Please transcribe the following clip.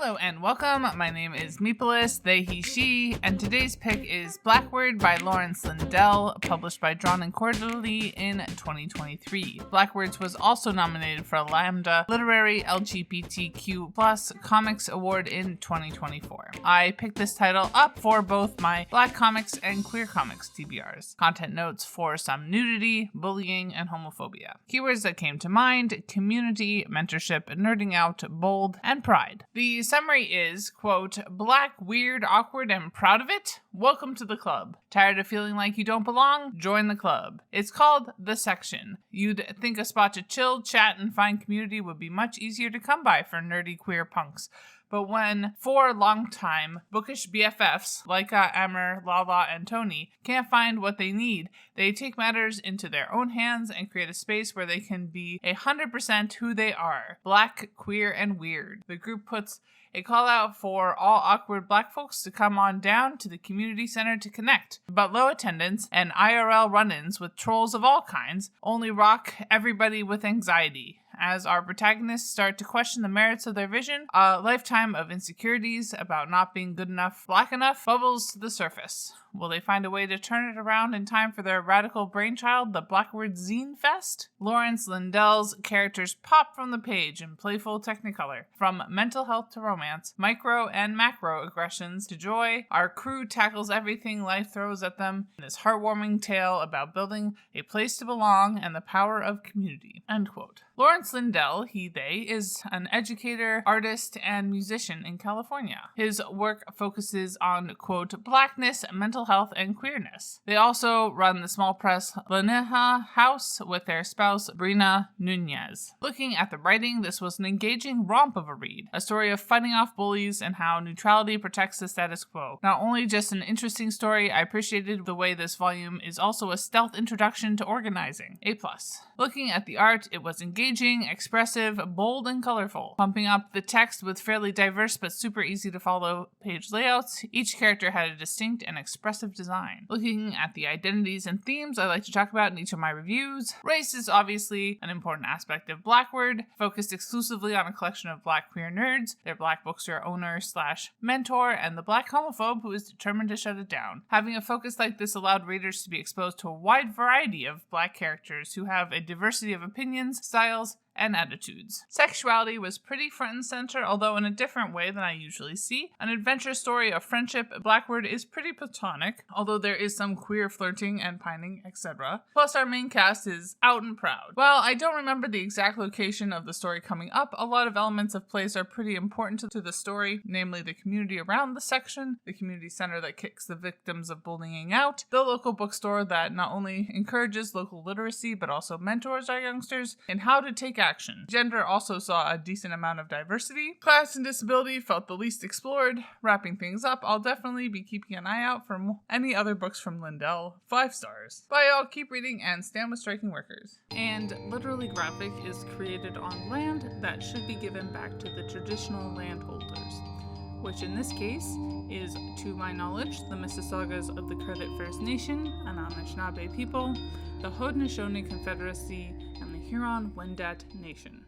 Hello and welcome. My name is Meepolis, they, he, she, and today's pick is Blackward by Lawrence Lindell, published by Drawn and Quarterly in 2023. Blackwards was also nominated for a Lambda Literary LGBTQ+ Comics Award in 2024. I picked this title up for both my Black comics and queer comics TBRs. Content notes for some nudity, bullying, and homophobia. Keywords that came to mind: community, mentorship, nerding out, bold, and pride. The summary is, quote, Black, weird, awkward, and proud of it? Welcome to the club. Tired of feeling like you don't belong? Join the club. It's called The Section. You'd think a spot to chill, chat, and find community would be much easier to come by for nerdy queer punks. But when four longtime Bookish BFFs, Lika, Amor, Lala, and Tony, can't find what they need, they take matters into their own hands and create a space where they can be 100% who they are, Black, queer, and weird. The group puts a call out for all awkward Black folks to come on down to the community center to connect. But low attendance and IRL run-ins with trolls of all kinds only rock everybody with anxiety. As our protagonists start to question the merits of their vision, a lifetime of insecurities about not being good enough, Black enough, bubbles to the surface. Will they find a way to turn it around in time for their radical brainchild, the Blackward Zine Fest? Lawrence Lindell's characters pop from the page in playful technicolor. From mental health to romance, micro and macro aggressions to joy, our crew tackles everything life throws at them in this heartwarming tale about building a place to belong and the power of community. End quote. Lawrence Lindell, they, is an educator, artist, and musician in California. His work focuses on, quote, Blackness, mental health, and queerness. They also run the small press Laniha House with their spouse, Brina Nunez. Looking at the writing, this was an engaging romp of a read, a story of fighting off bullies and how neutrality protects the status quo. Not only just an interesting story, I appreciated the way this volume is also a stealth introduction to organizing. A+. Looking at the art, it was engaging, expressive, bold, and colorful. Pumping up the text with fairly diverse but super easy to follow page layouts, each character had a distinct and expressive design. Looking at the identities and themes I like to talk about in each of my reviews, race is obviously an important aspect of Blackward, focused exclusively on a collection of Black queer nerds, their Black bookstore owner/mentor, and the Black homophobe who is determined to shut it down. Having a focus like this allowed readers to be exposed to a wide variety of Black characters who have a diversity of opinions, styles, and attitudes. Sexuality was pretty front and center, although in a different way than I usually see. An adventure story of friendship, Blackward is pretty platonic, although there is some queer flirting and pining, etc. Plus our main cast is out and proud. While I don't remember the exact location of the story coming up, a lot of elements of place are pretty important to the story, namely the community around the section, the community center that kicks the victims of bullying out, the local bookstore that not only encourages local literacy but also mentors our youngsters in how to take action. Gender also saw a decent amount of diversity. Class and disability felt the least explored. Wrapping things up, I'll definitely be keeping an eye out for any other books from Lindell. 5 stars. Bye y'all, keep reading and stand with striking workers. And Literally Graphic is created on land that should be given back to the traditional landholders, which in this case is, to my knowledge, the Mississaugas of the Credit First Nation, an Anishinaabe people, the Haudenosaunee Confederacy, and the Huron-Wendat Nation.